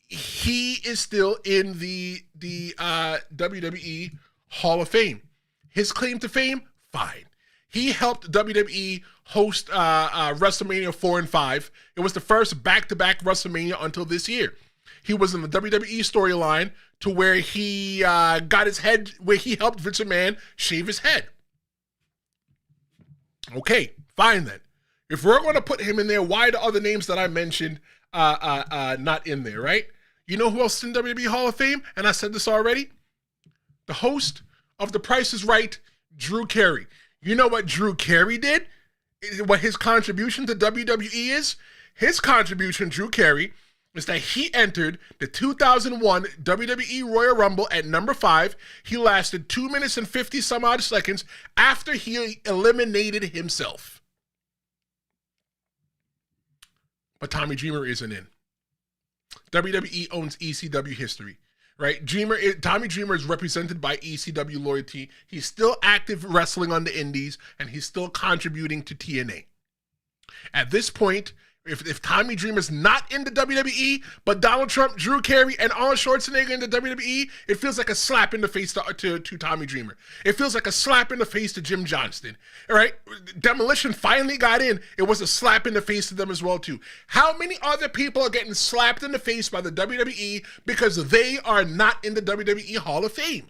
he is still in the WWE Hall of Fame. His claim to fame, fine. He helped WWE host WrestleMania 4 and 5. It was the first back-to-back WrestleMania until this year. He was in the WWE storyline to where he got his head, where he helped Vince McMahon shave his head. Okay, fine then. If we're going to put him in there, why are the other names that I mentioned not in there, right? You know who else is in WWE Hall of Fame? And I said this already. The host of The Price is Right, Drew Carey. You know what Drew Carey did? What his contribution to WWE is? His contribution, Drew Carey, is that he entered the 2001 WWE Royal Rumble at number 5. He lasted 2 minutes and 50 some odd seconds after he eliminated himself. But Tommy Dreamer isn't in. WWE owns ECW history, right? Tommy Dreamer is represented by ECW loyalty. He's still active wrestling on the indies, and he's still contributing to TNA. At this point, if Tommy Dreamer's not in the WWE, but Donald Trump, Drew Carey, and Arnold Schwarzenegger in the WWE, it feels like a slap in the face to Tommy Dreamer. It feels like a slap in the face to Jim Johnston. All right? Demolition finally got in. It was a slap in the face to them as well, too. How many other people are getting slapped in the face by the WWE because they are not in the WWE Hall of Fame?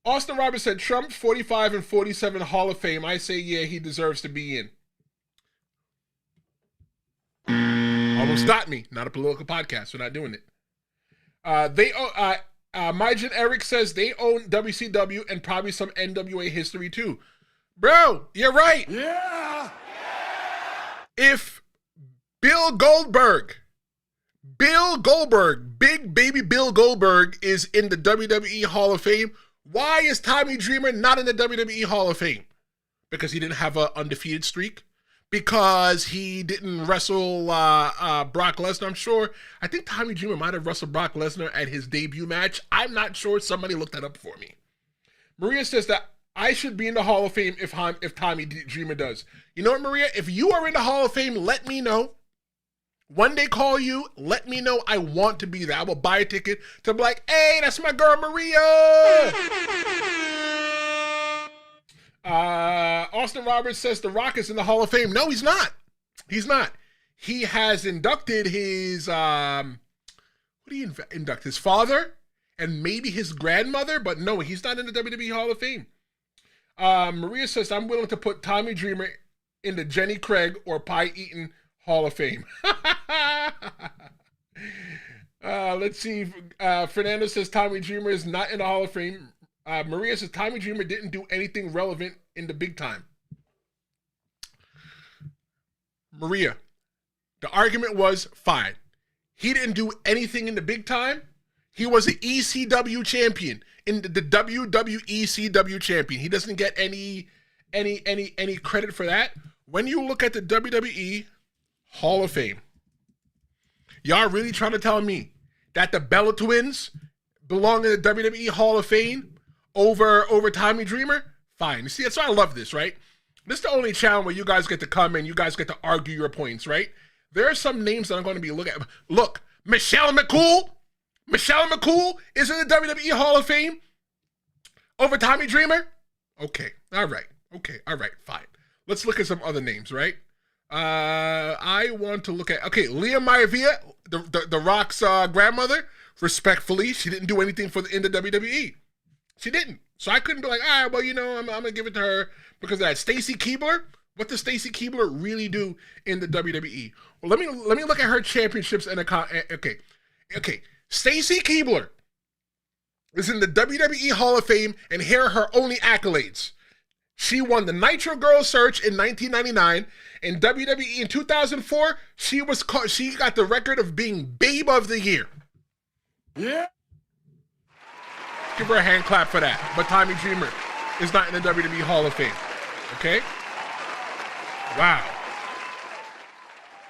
Austin Roberts said, Trump 45 and 47 Hall of Fame. I say, yeah, he deserves to be in. Almost got me. Not a political podcast. We're not doing it. Myjan Eric says they own WCW and probably some NWA history too. Bro, you're right. Yeah! If Bill Goldberg, big baby Bill Goldberg is in the WWE Hall of Fame, why is Tommy Dreamer not in the WWE Hall of Fame? Because he didn't have an undefeated streak? Because he didn't wrestle Brock Lesnar? I think Tommy Dreamer might have wrestled Brock Lesnar at his debut match. I'm not sure. Somebody looked that up for me. Maria says that I should be in the Hall of Fame if Tommy Dreamer does. You know what, Maria? If you are in the Hall of Fame, let me know. One day call you, let me know. I want to be there. I will buy a ticket to be like, hey, that's my girl Maria. Austin Roberts says The Rock is in the Hall of Fame. No, he's not. He's not. He has inducted his, what do you induct? His father and maybe his grandmother, but no, he's not in the WWE Hall of Fame. Maria says, I'm willing to put Tommy Dreamer in the Jenny Craig or Pie Eaton Hall of Fame. Let's see. Fernando says Tommy Dreamer is not in the Hall of Fame. Maria says Tommy Dreamer didn't do anything relevant in the big time. Maria, the argument was fine. He didn't do anything in the big time. He was an ECW champion, in the WWE CW champion. He doesn't get any credit for that. When you look at the WWE Hall of Fame, y'all really trying to tell me that the Bella Twins belong in the WWE Hall of Fame over Tommy Dreamer? Fine. You see, that's why I love this, right? This is the only channel where you guys get to come and you guys get to argue your points, right? There are some names that I'm going to be looking at. Look, Michelle McCool. Michelle McCool is in the WWE Hall of Fame over Tommy Dreamer? Okay. All right. Okay. All right. Fine. Let's look at some other names, right? I want to look at, okay, Leah Maivia, the Rock's grandmother. Respectfully, she didn't do anything in the WWE. She didn't. So I couldn't be like, all right, well, you know, I'm going to give it to her because of that. Stacy Keibler. What does Stacy Keibler really do in the WWE? Well, let me look at her championships and okay. Stacy Keibler is in the WWE Hall of Fame, and here are her only accolades. She won the Nitro Girl Search in 1999. In WWE in 2004, she got the record of being Babe of the Year. Yeah. Give her a hand clap for that. But Tommy Dreamer is not in the WWE Hall of Fame. Okay? Wow.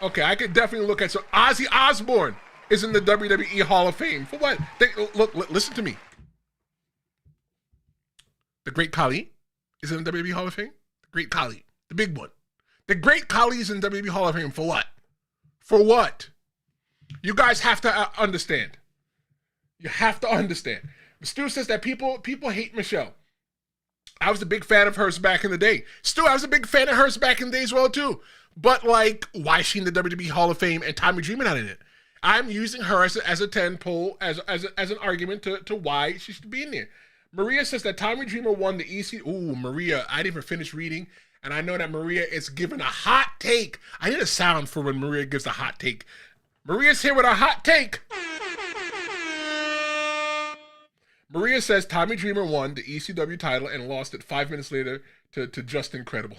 Okay, I could definitely look at, so Ozzy Osbourne is in the WWE Hall of Fame. For what? Look, listen to me. The Great Khali is in the WWE Hall of Fame. The Great Khali, the big one. The Great Khali is in the WWE Hall of Fame for what? For what? You guys have to understand. You have to understand. Stu says that people hate Michelle. I was a big fan of hers back in the day. Stu, I was a big fan of hers back in the day as well too. But like, why is she in the WWE Hall of Fame and Tommy Dreamer not in it? I'm using her as a 10 pole as an argument to why she should be in there. Maria says that Tommy Dreamer won the EC. Ooh, Maria, I didn't even finish reading, and I know that Maria is giving a hot take. I need a sound for when Maria gives a hot take. Maria's here with a hot take. Maria says Tommy Dreamer won the ECW title and lost it 5 minutes later to Justin Credible.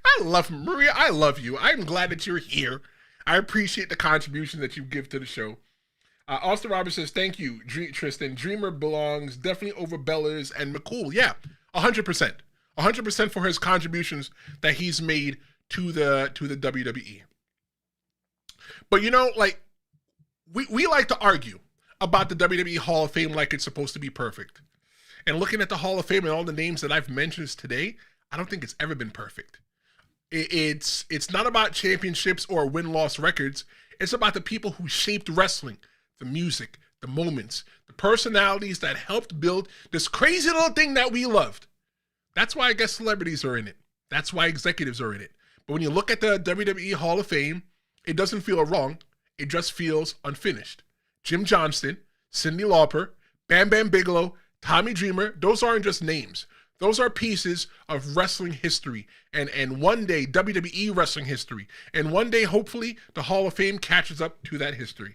I love Maria. I love you. I'm glad that you're here. I appreciate the contribution that you give to the show. Austin Roberts says, thank you, Tristen. Dreamer belongs definitely over Bellas and McCool. Yeah, 100%. 100% for his contributions that he's made to the WWE. But you know, like, we like to argue about the WWE Hall of Fame like it's supposed to be perfect. And looking at the Hall of Fame and all the names that I've mentioned today, I don't think it's ever been perfect. It's not about championships or win-loss records. It's about the people who shaped wrestling, the music, the moments, the personalities that helped build this crazy little thing that we loved. That's why I guess celebrities are in it. That's why executives are in it. But when you look at the WWE Hall of Fame, it doesn't feel wrong. It just feels unfinished. Jim Johnston, Cyndi Lauper, Bam Bigelow, Tommy Dreamer, those aren't just names. Those are pieces of wrestling history, and one day WWE wrestling history, and one day hopefully the Hall of Fame catches up to that history.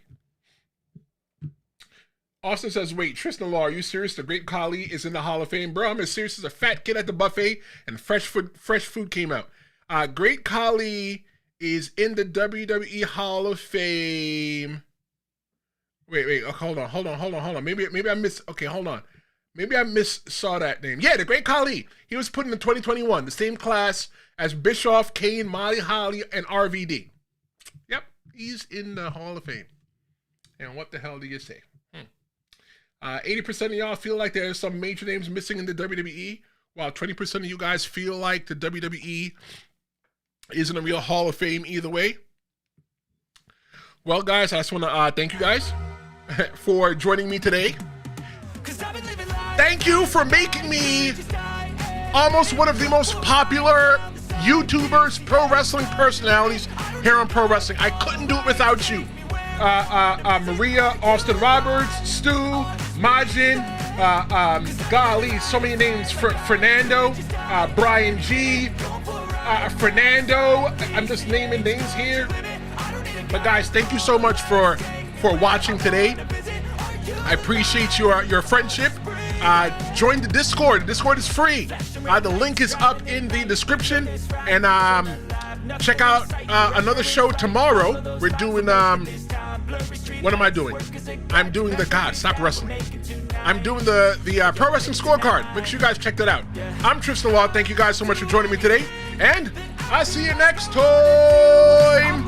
Austin says, wait, Tristen Law, are you serious? The Great Khali is in the Hall of Fame? Bro, I'm as serious as a fat kid at the buffet and fresh food came out. Great Khali is in the WWE Hall of Fame. Wait, hold on. Maybe I missed, okay, hold on. Maybe I saw that name. Yeah, the Great Khali. He was put in 2021, the same class as Bischoff, Kane, Molly Holly, and RVD. Yep, he's in the Hall of Fame. And what the hell do you say? 80% of y'all feel like there's some major names missing in the WWE, while 20% of you guys feel like the WWE isn't a real Hall of Fame either way. Well, guys, I just want to thank you guys for joining me today. Thank you for making me almost one of the most popular YouTubers, pro wrestling personalities here on Pro Wrestling. I couldn't do it without you. Maria, Austin Roberts, Stu, Majin, golly, so many names. Fernando, Brian G, Fernando. I'm just naming names here. But guys, thank you so much for watching today. I appreciate your friendship. Join the Discord. The Discord is free. The link is up in the description. And check out another show tomorrow. We're doing what am I doing? I'm doing stop wrestling. I'm doing the Pro Wrestling Scorecard. Make sure you guys check that out. I'm Tristen Law. Thank you guys so much for joining me today. And I'll see you next time.